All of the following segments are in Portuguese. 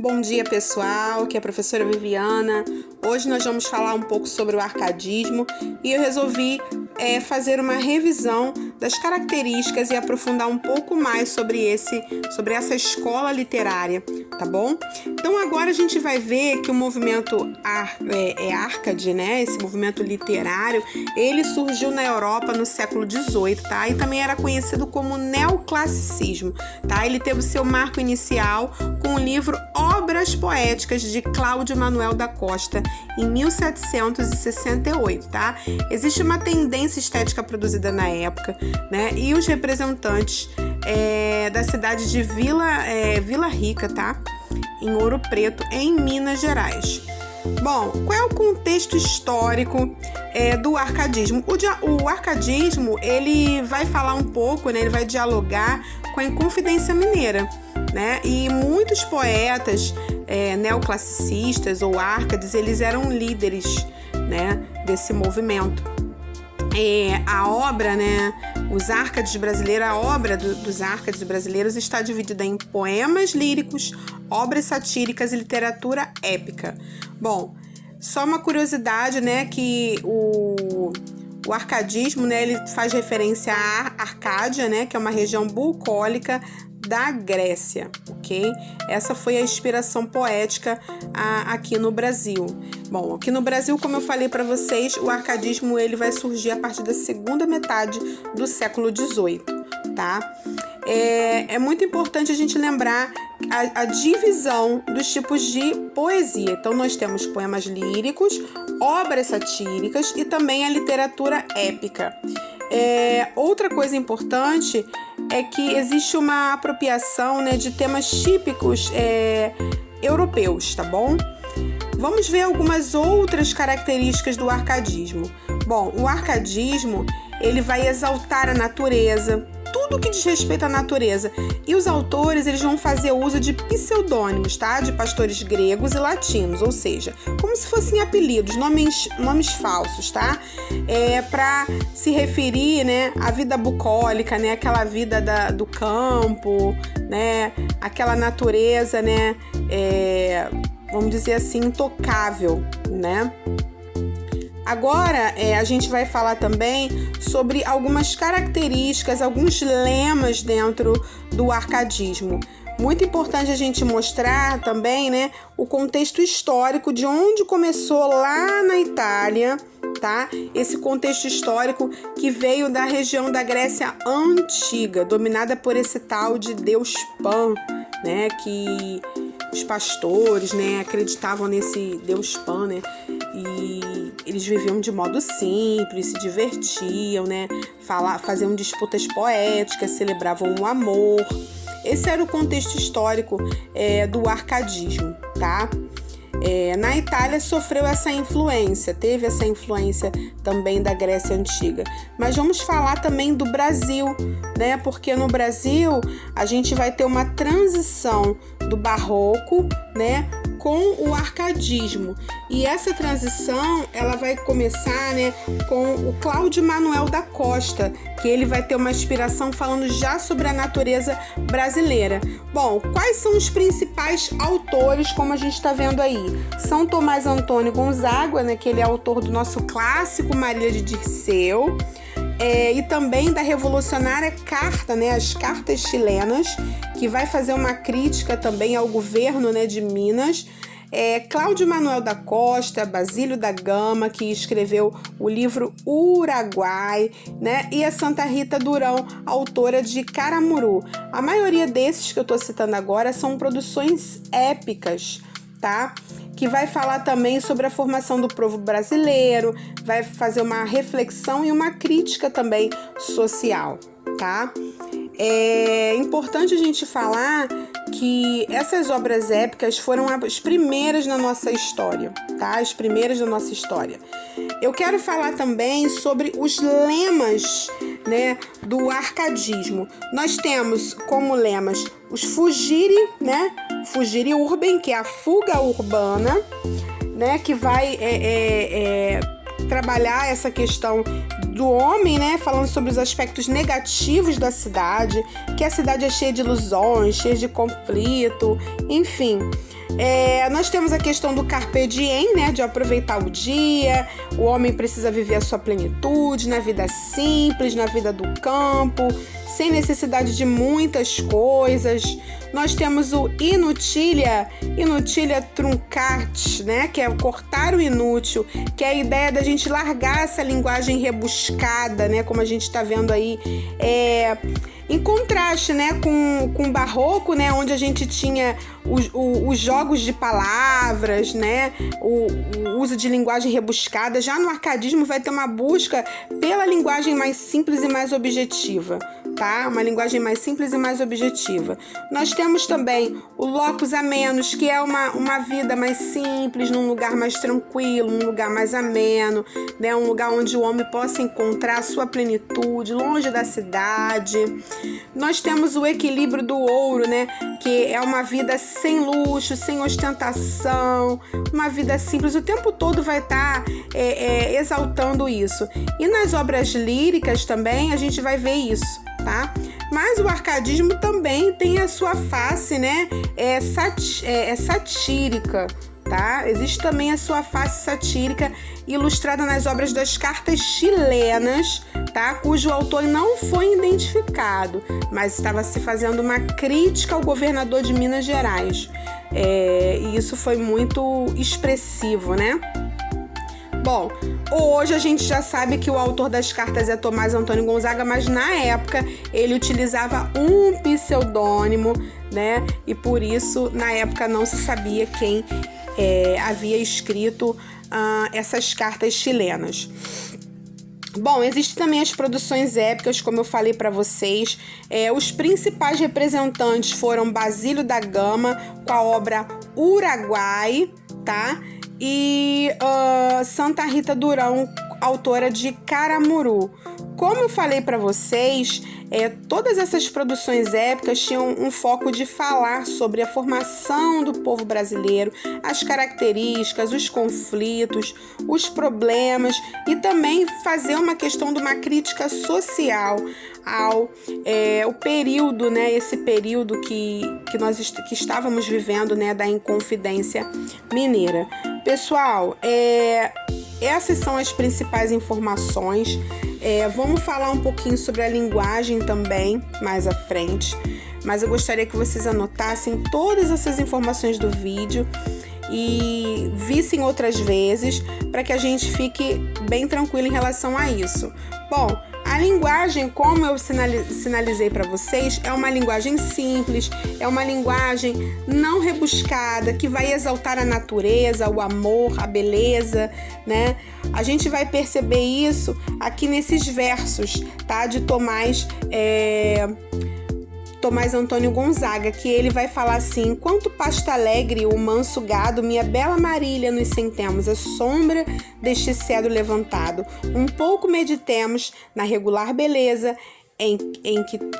Bom dia, pessoal, aqui é a professora Viviana. Hoje nós vamos falar um pouco sobre o arcadismo e eu resolvi fazer uma revisão das características e aprofundar um pouco mais sobre essa escola literária, tá bom? Então agora a gente vai ver que o movimento Arcade, né? Esse movimento literário, ele surgiu na Europa no século XVIII, tá? E também era conhecido como neoclassicismo, tá? Ele teve o seu marco inicial com o livro Obras Poéticas de Cláudio Manuel da Costa, em 1768, tá? Existe uma tendência estética produzida na época, né? E os representantes da cidade de Vila Rica, tá? Em Ouro Preto, em Minas Gerais. Bom, qual é o contexto histórico do arcadismo? O arcadismo, ele vai falar um pouco, né? Ele vai dialogar com a Inconfidência Mineira, né? E muitos poetas neoclassicistas ou árcades, eles eram líderes, né, desse movimento. A obra, né, a obra dos árcades brasileiros está dividida em poemas líricos, obras satíricas e literatura épica. Bom, só uma curiosidade, né, que o arcadismo, né, ele faz referência à Arcádia, né, que é uma região bucólica da Grécia, ok? Essa foi a inspiração poética aqui no Brasil. Bom, aqui no Brasil, como eu falei para vocês, o arcadismo ele vai surgir a partir da segunda metade do século XVIII, tá? É muito importante a gente lembrar a divisão dos tipos de poesia. Então, nós temos poemas líricos, obras satíricas e também a literatura épica. Outra coisa importante é que existe uma apropriação, né, de temas típicos europeus, tá bom? Vamos ver algumas outras características do arcadismo. Bom, o arcadismo, ele vai exaltar a natureza, tudo que diz respeito à natureza. E os autores, eles vão fazer uso de pseudônimos, tá? De pastores gregos e latinos, ou seja, como se fossem apelidos, nomes falsos, tá? Para se referir, né, à vida bucólica, né? Aquela vida do campo, né? Aquela natureza, né? Vamos dizer assim, intocável, né? Agora, a gente vai falar também sobre algumas características, alguns lemas dentro do arcadismo. Muito importante a gente mostrar também, né, o contexto histórico de onde começou lá na Itália, tá? Esse contexto histórico que veio da região da Grécia Antiga, dominada por esse tal de Deus Pan, né, que os pastores, né, acreditavam nesse Deus Pan, né, e eles viviam de modo simples, se divertiam, né, faziam disputas poéticas, celebravam o amor. Esse era o contexto histórico do arcadismo, tá? Na Itália sofreu essa influência, teve essa influência também da Grécia Antiga. Mas vamos falar também do Brasil, né? Porque no Brasil a gente vai ter uma transição do barroco, né, com o arcadismo. E essa transição, ela vai começar, né, com o Cláudio Manuel da Costa, que ele vai ter uma inspiração falando já sobre a natureza brasileira. Bom, quais são os principais autores, como a gente está vendo aí? São Tomás Antônio Gonzaga, né, que ele é autor do nosso clássico Marília de Dirceu, e também da revolucionária Carta, né, as Cartas Chilenas, que vai fazer uma crítica também ao governo, né, de Minas. Cláudio Manuel da Costa, Basílio da Gama, que escreveu o livro Uruguai, né? E a Santa Rita Durão, autora de Caramuru. A maioria desses que eu estou citando agora são produções épicas, tá? Que vai falar também sobre a formação do povo brasileiro, vai fazer uma reflexão e uma crítica também social, tá? É importante a gente falar que essas obras épicas foram as primeiras na nossa história, tá? As primeiras da nossa história. Eu quero falar também sobre os lemas, né, do arcadismo. Nós temos como lemas os fugire, né? Fugire urban, que é a fuga urbana, né? Que vai trabalhar essa questão do homem, né, falando sobre os aspectos negativos da cidade, que a cidade é cheia de ilusões, cheia de conflito, enfim. Nós temos a questão do carpe diem, né, de aproveitar o dia. O homem precisa viver a sua plenitude na vida simples, na vida do campo, sem necessidade de muitas coisas. Nós temos o inutilia truncat, né, que é cortar o inútil, que é a ideia da gente largar essa linguagem rebuscada, né, como a gente está vendo aí, em contraste, né, com o barroco, né, onde a gente tinha os jogos de palavras, né, o uso de linguagem rebuscada. Já no arcadismo vai ter uma busca pela linguagem mais simples e mais objetiva, tá? Uma linguagem mais simples e mais objetiva. Nós temos também o locus amenus, que é uma vida mais simples, num lugar mais tranquilo, num lugar mais ameno, né? Um lugar onde o homem possa encontrar a sua plenitude, longe da cidade. Nós temos o equilíbrio do ouro, né? Que é uma vida sem luxo, sem ostentação, uma vida simples. O tempo todo vai estar exaltando isso. E nas obras líricas também a gente vai ver isso, tá? Mas o arcadismo também tem a sua face, né? Satírica, tá? Existe também a sua face satírica ilustrada nas obras das cartas chilenas, tá? Cujo autor não foi identificado, mas estava se fazendo uma crítica ao governador de Minas Gerais. E isso foi muito expressivo, né? Bom, hoje a gente já sabe que o autor das cartas é Tomás Antônio Gonzaga, mas na época ele utilizava um pseudônimo, né? E por isso, na época, não se sabia quem havia escrito essas cartas chilenas. Bom, existem também as produções épicas, como eu falei para vocês. Os principais representantes foram Basílio da Gama, com a obra Uruguai, tá? E Santa Rita Durão, autora de Caramuru. Como eu falei para vocês, todas essas produções épicas tinham um foco de falar sobre a formação do povo brasileiro, as características, os conflitos, os problemas e também fazer uma questão de uma crítica social ao o período, né, esse período que que estávamos vivendo, né, da Inconfidência Mineira. Pessoal, essas são as principais informações. Vamos falar um pouquinho sobre a linguagem também, mais à frente. Mas eu gostaria que vocês anotassem todas essas informações do vídeo e vissem outras vezes para que a gente fique bem tranquilo em relação a isso. Bom, a linguagem, como eu sinalizei para vocês, é uma linguagem simples, é uma linguagem não rebuscada, que vai exaltar a natureza, o amor, a beleza, né? A gente vai perceber isso aqui nesses versos, tá? De Tomás Antônio Gonzaga, que ele vai falar assim: enquanto pasto alegre o manso gado, minha bela Marília nos sentemos à sombra deste cedro levantado, um pouco meditemos na regular beleza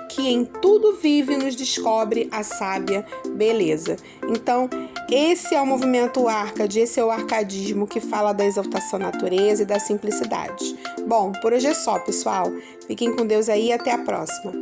que em tudo vive nos descobre a sábia beleza. Então, esse é o movimento Arcade, esse é o arcadismo que fala da exaltação da natureza e da simplicidade. Bom, por hoje é só, pessoal. Fiquem com Deus aí e até a próxima.